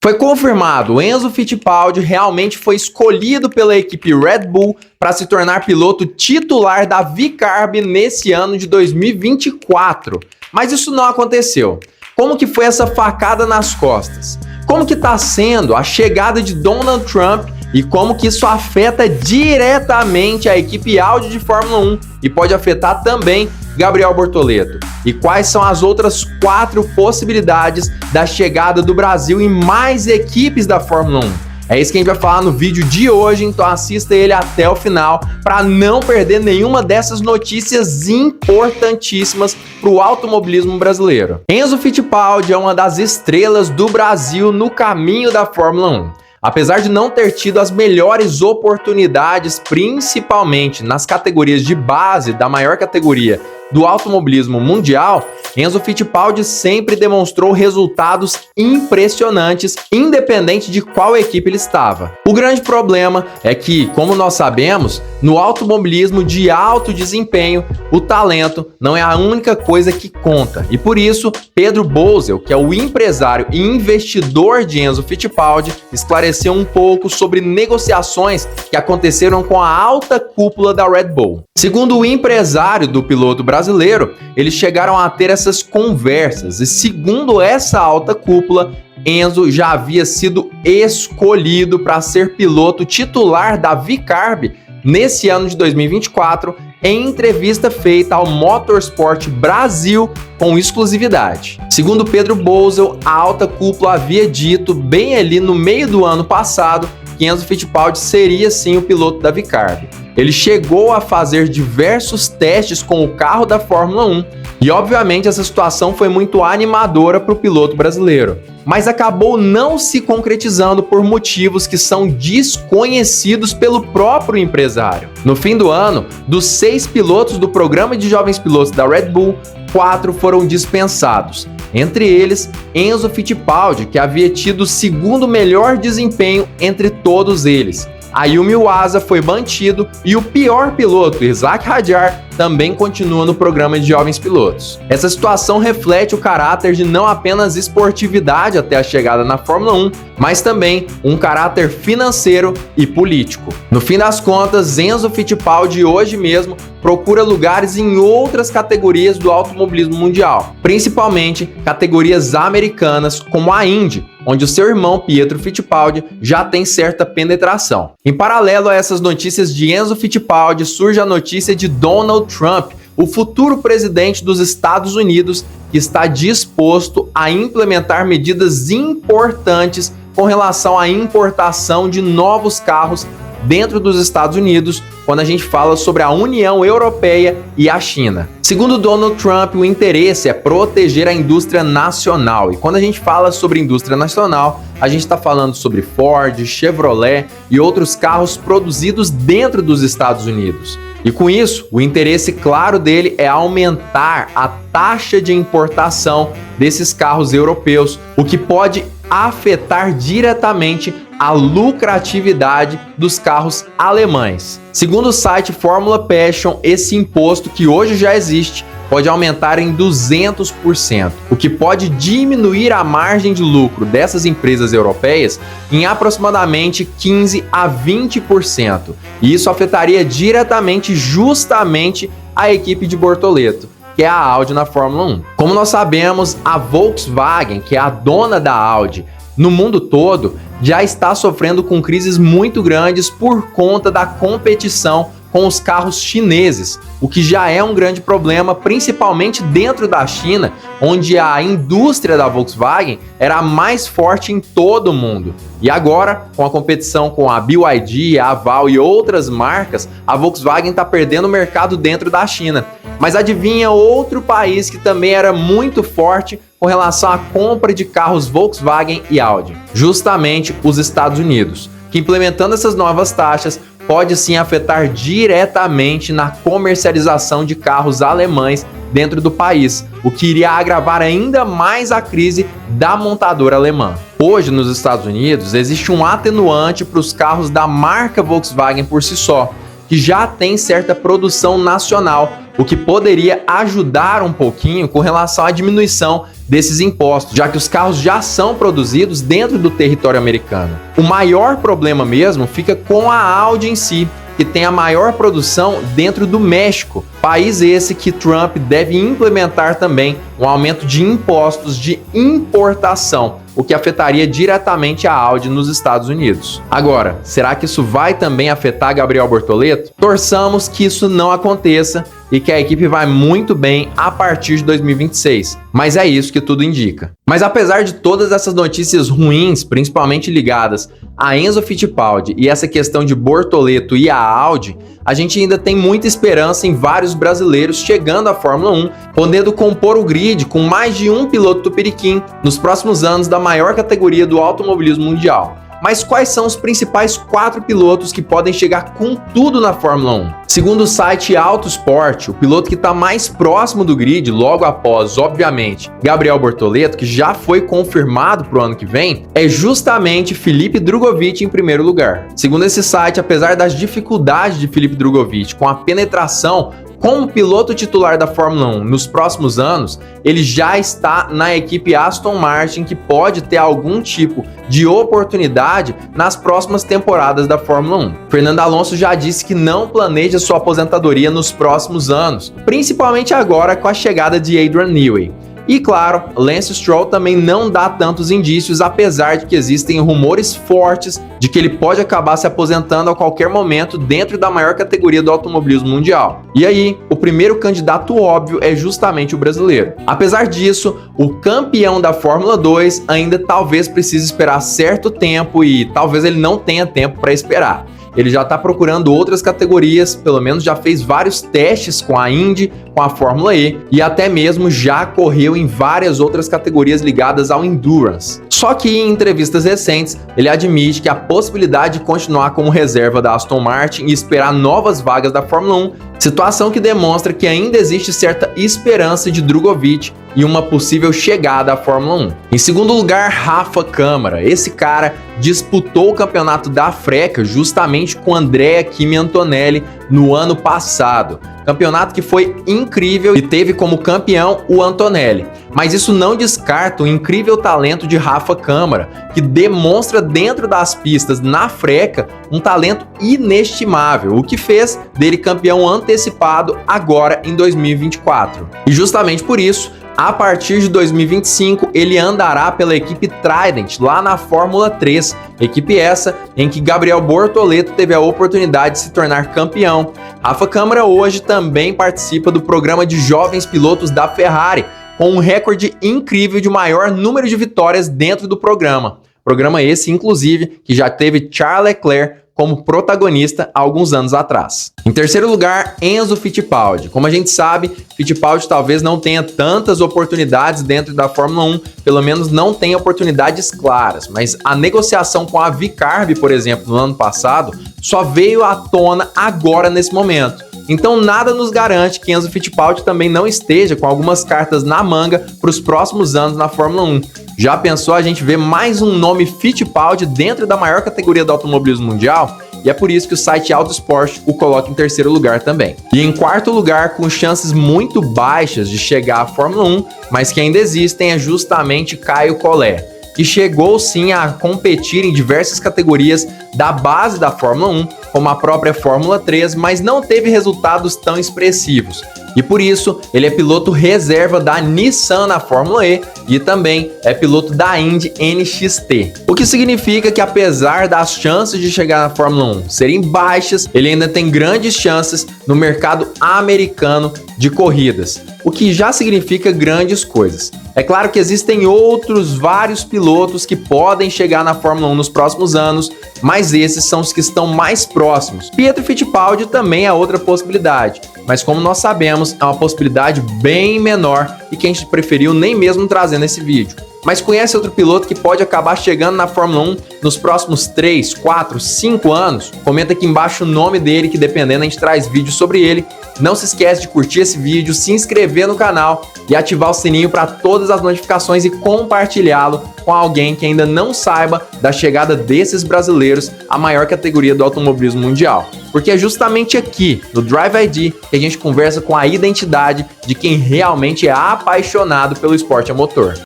Foi confirmado, Enzo Fittipaldi realmente foi escolhido pela equipe Red Bull para se tornar piloto titular da VCARB nesse ano de 2024. Mas isso não aconteceu. Como que foi essa facada nas costas? Como que está sendo a chegada de Donald Trump e como que isso afeta diretamente a equipe Audi de Fórmula 1 e pode afetar também Gabriel Bortoleto? E quais são as outras 4 possibilidades da chegada do Brasil em mais equipes da Fórmula 1? É isso que a gente vai falar no vídeo de hoje, então assista ele até o final para não perder nenhuma dessas notícias importantíssimas para o automobilismo brasileiro. Enzo Fittipaldi é uma das estrelas do Brasil no caminho da Fórmula 1. Apesar de não ter tido as melhores oportunidades, principalmente nas categorias de base da maior categoria do automobilismo mundial, Enzo Fittipaldi sempre demonstrou resultados impressionantes, independente de qual equipe ele estava. O grande problema é que, como nós sabemos, no automobilismo de alto desempenho, o talento não é a única coisa que conta. E por isso, Pedro Bolzel, que é o empresário e investidor de Enzo Fittipaldi, esclareceu um pouco sobre negociações que aconteceram com a alta cúpula da Red Bull. Segundo o empresário do piloto brasileiro, eles chegaram a ter essas conversas e, segundo essa alta cúpula, Enzo já havia sido escolhido para ser piloto titular da VCARB nesse ano de 2024, em entrevista feita ao Motorsport Brasil com exclusividade. Segundo Pedro Bolzel, a alta cúpula havia dito bem ali no meio do ano passado que Enzo Fittipaldi seria sim o piloto da VCARB. Ele chegou a fazer diversos testes com o carro da Fórmula 1 e, obviamente, essa situação foi muito animadora para o piloto brasileiro, mas acabou não se concretizando por motivos que são desconhecidos pelo próprio empresário. No fim do ano, dos 6 pilotos do programa de jovens pilotos da Red Bull, 4 foram dispensados. Entre eles, Enzo Fittipaldi, que havia tido o segundo melhor desempenho entre todos eles. Ayumi Iwasa foi mantido e o pior piloto, Isaac Hadjar, também continua no programa de jovens pilotos. Essa situação reflete o caráter de não apenas esportividade até a chegada na Fórmula 1, mas também um caráter financeiro e político. No fim das contas, Enzo Fittipaldi hoje mesmo procura lugares em outras categorias do automobilismo mundial, principalmente categorias americanas como a Indy, onde o seu irmão Pietro Fittipaldi já tem certa penetração. Em paralelo a essas notícias de Enzo Fittipaldi, surge a notícia de Donald Trump, o futuro presidente dos Estados Unidos, que está disposto a implementar medidas importantes com relação à importação de novos carros dentro dos Estados Unidos, quando a gente fala sobre a União Europeia e a China. Segundo Donald Trump, o interesse é proteger a indústria nacional. E quando a gente fala sobre indústria nacional, a gente está falando sobre Ford, Chevrolet e outros carros produzidos dentro dos Estados Unidos. E com isso, o interesse claro dele é aumentar a taxa de importação desses carros europeus, o que pode afetar diretamente a lucratividade dos carros alemães. Segundo o site Formula Passion, esse imposto, que hoje já existe, pode aumentar em 200%, o que pode diminuir a margem de lucro dessas empresas europeias em aproximadamente 15 a 20%. E isso afetaria diretamente justamente a equipe de Bortoleto, que é a Audi na Fórmula 1. Como nós sabemos, a Volkswagen, que é a dona da Audi no mundo todo, já está sofrendo com crises muito grandes por conta da competição com os carros chineses, o que já é um grande problema, principalmente dentro da China, onde a indústria da Volkswagen era a mais forte em todo o mundo. E agora, com a competição com a BYD, a Haval e outras marcas, a Volkswagen está perdendo o mercado dentro da China. Mas adivinha outro país que também era muito forte com relação à compra de carros Volkswagen e Audi? Justamente os Estados Unidos, que implementando essas novas taxas pode sim afetar diretamente na comercialização de carros alemães dentro do país, o que iria agravar ainda mais a crise da montadora alemã. Hoje, nos Estados Unidos, existe um atenuante para os carros da marca Volkswagen por si só, que já tem certa produção nacional, o que poderia ajudar um pouquinho com relação à diminuição desses impostos, já que os carros já são produzidos dentro do território americano. O maior problema mesmo fica com a Audi em si, que tem a maior produção dentro do México, país esse que Trump deve implementar também um aumento de impostos de importação, o que afetaria diretamente a Audi nos Estados Unidos. Agora, será que isso vai também afetar Gabriel Bortoleto? Torçamos que isso não aconteça e que a equipe vai muito bem a partir de 2026. Mas é isso que tudo indica. Mas apesar de todas essas notícias ruins, principalmente ligadas a Enzo Fittipaldi e essa questão de Bortoleto e a Audi, a gente ainda tem muita esperança em vários brasileiros chegando à Fórmula 1, podendo compor o grid com mais de um piloto tupiniquim nos próximos anos da maior categoria do automobilismo mundial. Mas quais são os principais 4 pilotos que podem chegar com tudo na Fórmula 1? Segundo o site Autosport, o piloto que está mais próximo do grid, logo após, obviamente, Gabriel Bortoleto, que já foi confirmado para o ano que vem, é justamente Felipe Drugovich em primeiro lugar. Segundo esse site, apesar das dificuldades de Felipe Drugovich com a penetração como piloto titular da Fórmula 1 nos próximos anos, ele já está na equipe Aston Martin, que pode ter algum tipo de oportunidade nas próximas temporadas da Fórmula 1. Fernando Alonso já disse que não planeja sua aposentadoria nos próximos anos, principalmente agora com a chegada de Adrian Newey. E claro, Lance Stroll também não dá tantos indícios, apesar de que existem rumores fortes de que ele pode acabar se aposentando a qualquer momento dentro da maior categoria do automobilismo mundial. E aí, o primeiro candidato óbvio é justamente o brasileiro. Apesar disso, o campeão da Fórmula 2 ainda talvez precise esperar certo tempo e talvez ele não tenha tempo para esperar. Ele já está procurando outras categorias, pelo menos já fez vários testes com a Indy, com a Fórmula E e até mesmo já correu em várias outras categorias ligadas ao Endurance. Só que em entrevistas recentes, ele admite que a possibilidade de continuar como reserva da Aston Martin e esperar novas vagas da Fórmula 1, situação que demonstra que ainda existe certa esperança de Drugovich e uma possível chegada à Fórmula 1. Em segundo lugar, Rafa Câmara. Esse cara disputou o campeonato da Freca justamente com Andrea Kimi Antonelli no ano passado. Campeonato que foi incrível e teve como campeão o Antonelli. Mas isso não descarta o incrível talento de Rafa Câmara, que demonstra dentro das pistas na Freca um talento inestimável, o que fez dele campeão antecipado agora em 2024. E justamente por isso, a partir de 2025, ele andará pela equipe Trident, lá na Fórmula 3, equipe essa em que Gabriel Bortoleto teve a oportunidade de se tornar campeão. Rafa Câmara hoje também participa do programa de jovens pilotos da Ferrari, com um recorde incrível de maior número de vitórias dentro do programa. Programa esse, inclusive, que já teve Charles Leclerc como protagonista há alguns anos atrás. Em terceiro lugar, Enzo Fittipaldi. Como a gente sabe, Fittipaldi talvez não tenha tantas oportunidades dentro da Fórmula 1, pelo menos não tem oportunidades claras, mas a negociação com a Vicarb, por exemplo, no ano passado, só veio à tona agora nesse momento. Então nada nos garante que Enzo Fittipaldi também não esteja com algumas cartas na manga para os próximos anos na Fórmula 1. Já pensou a gente ver mais um nome Fittipaldi dentro da maior categoria do automobilismo mundial? E é por isso que o site Autosport o coloca em terceiro lugar também. E em quarto lugar, com chances muito baixas de chegar à Fórmula 1, mas que ainda existem, é justamente Caio Collet, que chegou sim a competir em diversas categorias da base da Fórmula 1, como a própria Fórmula 3, mas não teve resultados tão expressivos. E por isso, ele é piloto reserva da Nissan na Fórmula E e também é piloto da Indy NXT. O que significa que apesar das chances de chegar na Fórmula 1 serem baixas, ele ainda tem grandes chances no mercado americano de corridas, o que já significa grandes coisas. É claro que existem outros vários pilotos que podem chegar na Fórmula 1 nos próximos anos, mas esses são os que estão mais próximos. Pietro Fittipaldi também é outra possibilidade, mas como nós sabemos, é uma possibilidade bem menor e que a gente preferiu nem mesmo trazer nesse vídeo. Mas conhece outro piloto que pode acabar chegando na Fórmula 1 nos próximos 3, 4, 5 anos? Comenta aqui embaixo o nome dele, que dependendo a gente traz vídeo sobre ele. Não se esquece de curtir esse vídeo, se inscrever no canal e ativar o sininho para todas as notificações e compartilhá-lo com alguém que ainda não saiba da chegada desses brasileiros à maior categoria do automobilismo mundial. Porque é justamente aqui, no Drive ID, que a gente conversa com a identidade de quem realmente é apaixonado pelo esporte a motor.